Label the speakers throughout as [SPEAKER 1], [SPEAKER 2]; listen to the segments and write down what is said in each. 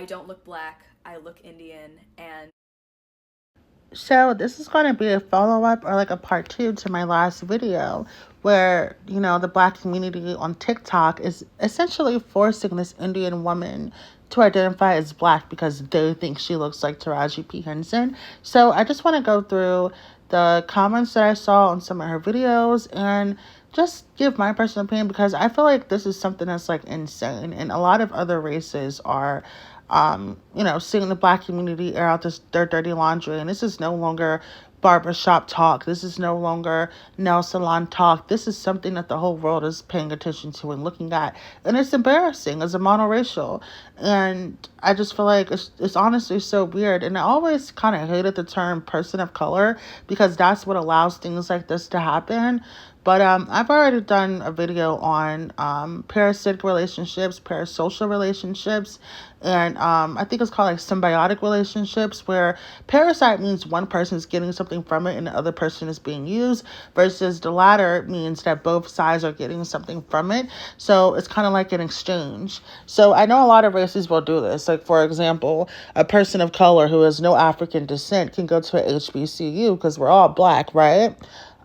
[SPEAKER 1] I don't look black, I look Indian, and
[SPEAKER 2] So this is going to be a follow-up or like a part two to my last video where, the black community on TikTok is essentially forcing this Indian woman to identify as black because they think she looks like Taraji P. Henson. So I just want to go through the comments that I saw on some of her videos and just give my personal opinion because I feel like this is something that's like insane and a lot of other races are seeing the black community air out their dirty laundry. And this is no longer barbershop talk. This is no longer nail salon talk. This is something that the whole world is paying attention to and looking at. And it's embarrassing as a monoracial. And I just feel like it's honestly so weird. And I always kind of hated the term person of color because that's what allows things like this to happen. But I've already done a video on parasitic relationships, parasocial relationships, and I think it's called like symbiotic relationships, where parasite means one person is getting something from it and the other person is being used, versus the latter means that both sides are getting something from it. So it's kind of like an exchange. So I know a lot of races will do this. Like, for example, a person of color who has no African descent can go to a HBCU because we're all black, right?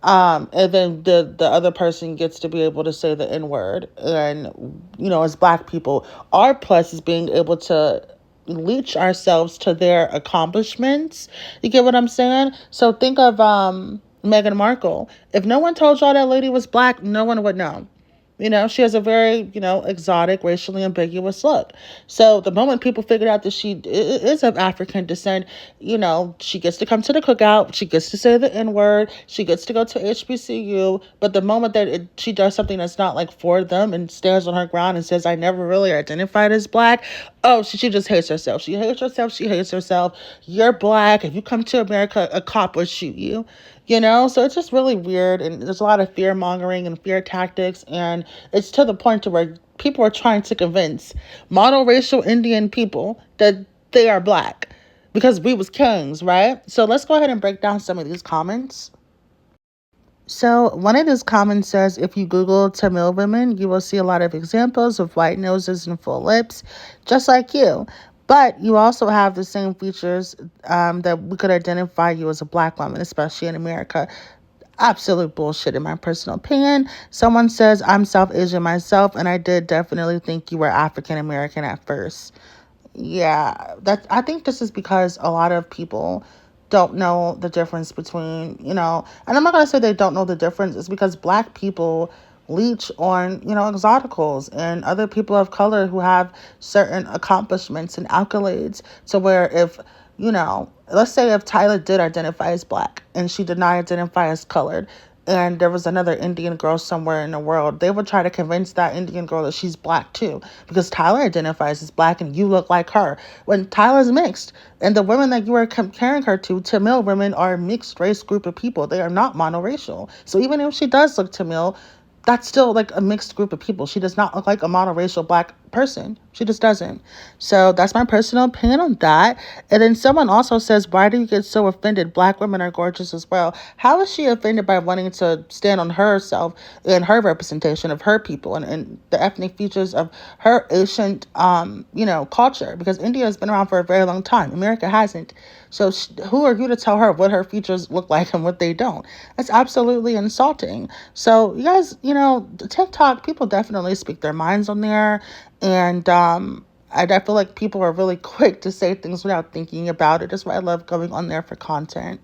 [SPEAKER 2] And then the other person gets to be able to say the N word. And, as black people, our plus is being able to leech ourselves to their accomplishments. You get what I'm saying? So think of Meghan Markle. If no one told y'all that lady was black, no one would know. She has a very, exotic, racially ambiguous look. So the moment people figured out that she is of African descent, she gets to come to the cookout. She gets to say the N word. She gets to go to HBCU. But the moment that she does something that's not like for them and stands on her ground and says, I never really identified as black. Oh, she just hates herself. She hates herself. She hates herself. You're black. If you come to America, a cop would shoot you. So it's just really weird, and there's a lot of fear mongering and fear tactics, and it's to the point to where people are trying to convince monoracial Indian people that they are black because we was kings, right? So let's go ahead and break down some of these comments. So one of these comments says, if you Google Tamil women, you will see a lot of examples of white noses and full lips, just like you. But you also have the same features that we could identify you as a black woman, especially in America. Absolute bullshit in my personal opinion. Someone says, I'm South Asian myself, and I did definitely think you were African American at first. Yeah, I think this is because a lot of people don't know the difference between, and I'm not going to say they don't know the difference. It's because black people leech on, exoticals and other people of color who have certain accomplishments and accolades. So where if, let's say if Tyler did identify as black and she did not identify as colored, and there was another Indian girl somewhere in the world, they would try to convince that Indian girl that she's black too, because Tyler identifies as black and you look like her, when Tyler's mixed. And the women that you are comparing her to, Tamil women, are a mixed race group of people. They are not monoracial. So even if she does look Tamil, that's still like a mixed group of people. She does not look like a monoracial black person. She just doesn't. So that's my personal opinion on that. And then someone also says, why do you get so offended? Black women are gorgeous as well. How is she offended by wanting to stand on herself and her representation of her people and the ethnic features of her ancient, culture? Because India has been around for a very long time. America hasn't. So who are you to tell her what her features look like and what they don't? That's absolutely insulting. So you guys, TikTok, people definitely speak their minds on there. And I feel like people are really quick to say things without thinking about it. That's why I love going on there for content.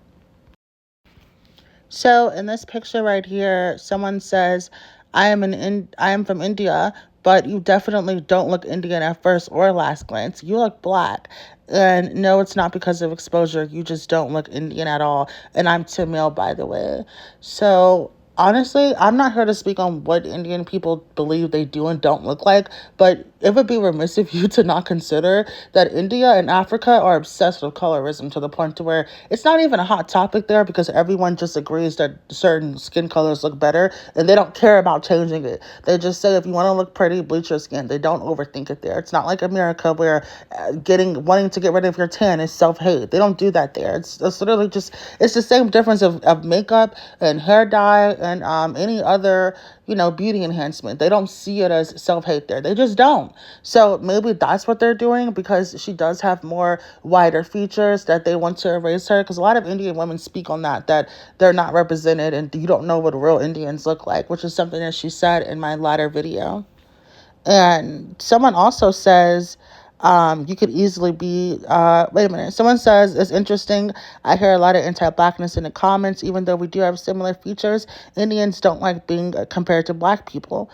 [SPEAKER 2] So in this picture right here, someone says, I am from India, but you definitely don't look Indian at first or last glance. You look black. And no, it's not because of exposure. You just don't look Indian at all. And I'm Tamil, by the way. So honestly, I'm not here to speak on what Indian people believe they do and don't look like, but it would be remiss of you to not consider that India and Africa are obsessed with colorism to the point to where it's not even a hot topic there because everyone just agrees that certain skin colors look better and they don't care about changing it. They just say if you want to look pretty, bleach your skin. They don't overthink it there. It's not like America where wanting to get rid of your tan is self-hate. They don't do that there. It's literally just, it's the same difference of makeup and hair dye and any other, beauty enhancement. They don't see it as self-hate there. They just don't. So maybe that's what they're doing, because she does have more wider features that they want to erase her. Because a lot of Indian women speak on that they're not represented and you don't know what real Indians look like, which is something that she said in my latter video. And someone also says, you could easily be, wait a minute. Someone says, it's interesting. I hear a lot of anti-blackness in the comments. Even though we do have similar features, Indians don't like being compared to black people.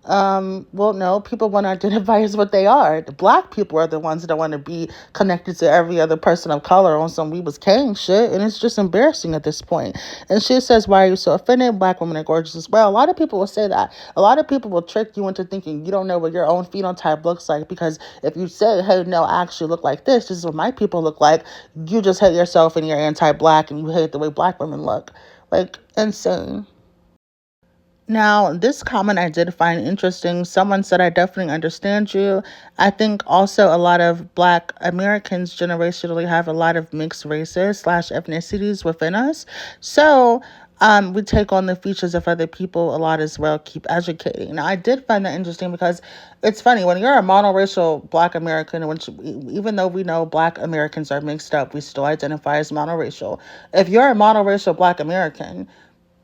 [SPEAKER 2] Well, no, people want to identify as what they are. The black people are the ones that want to be connected to every other person of color on some we was king shit, and it's just embarrassing at this point. And she says, why are you so offended? Black women are gorgeous as well. A lot of people will say that. A lot of people will trick you into thinking you don't know what your own phenotype looks like, because if you say, hey, no, I actually look like this is what my people look like, you just hate yourself and you're anti-black and you hate the way black women look. Like, insane. Now, this comment I did find interesting. Someone said, I definitely understand you. I think also a lot of Black Americans generationally have a lot of mixed races / ethnicities within us. So we take on the features of other people a lot as well, keep educating. Now, I did find that interesting because it's funny. When you're a monoracial Black American, which even though we know Black Americans are mixed up, we still identify as monoracial. If you're a monoracial Black American,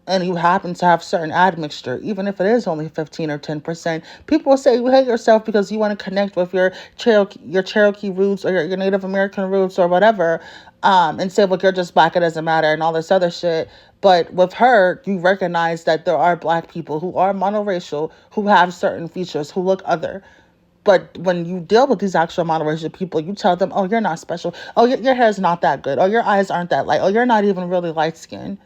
[SPEAKER 2] and you happen to have certain admixture, even if it is only 15 or 10%, people will say you hate yourself because you want to connect with your Cherokee roots or your Native American roots or whatever, and say, look, you're just Black, it doesn't matter, and all this other shit. But with her, you recognize that there are Black people who are monoracial, who have certain features, who look other. But when you deal with these actual monoracial people, you tell them, oh, you're not special. Oh, your hair is not that good. Oh, your eyes aren't that light. Oh, you're not even really light skinned.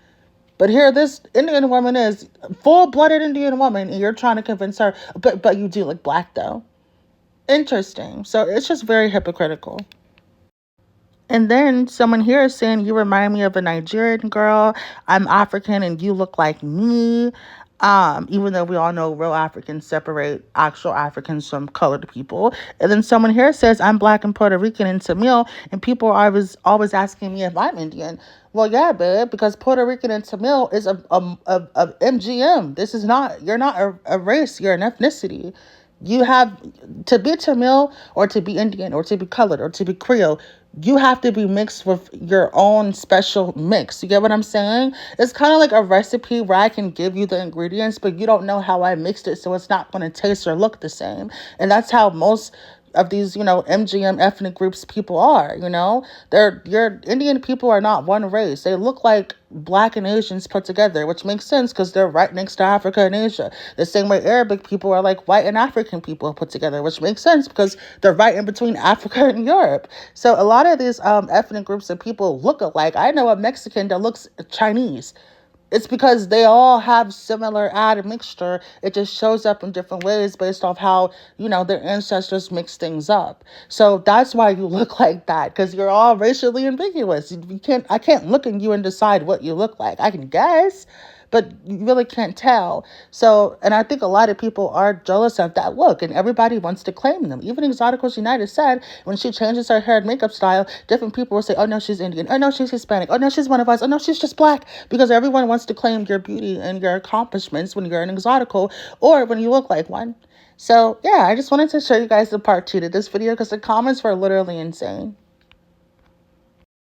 [SPEAKER 2] But here, this Indian woman is full-blooded Indian woman, and you're trying to convince her, but you do look Black, though. Interesting. So it's just very hypocritical. And then someone here is saying, you remind me of a Nigerian girl. I'm African and you look like me. Even though we all know real Africans separate actual Africans from colored people. And then someone here says, I'm Black and Puerto Rican and Tamil, and people are always asking me if I'm Indian. Well, yeah, babe, because Puerto Rican and Tamil is a MGM. This is not, you're not a race, you're an ethnicity. You have to be Tamil or to be Indian or to be colored or to be Creole. You have to be mixed with your own special mix. You get what I'm saying? It's kind of like a recipe where I can give you the ingredients, but you don't know how I mixed it, so it's not going to taste or look the same. And that's how most of these, MGM ethnic groups people are, your Indian people are not one race. They look like Black and Asians put together, which makes sense because they're right next to Africa and Asia. The same way Arabic people are like white and African people put together, which makes sense because they're right in between Africa and Europe. So a lot of these ethnic groups of people look alike. I know a Mexican that looks Chinese. It's because they all have similar admixture. It just shows up in different ways based off how, their ancestors mix things up. So that's why you look like that, because you're all racially ambiguous. I can't look at you and decide what you look like. I can guess, but you really can't tell. So, and I think a lot of people are jealous of that look, and everybody wants to claim them. Even Exoticals United said when she changes her hair and makeup style, different people will say, oh no, she's Indian. Oh no, she's Hispanic. Oh no, she's one of us. Oh no, she's just Black. Because everyone wants to claim your beauty and your accomplishments when you're an Exotical or when you look like one. So yeah, I just wanted to show you guys the part 2 to this video because the comments were literally insane.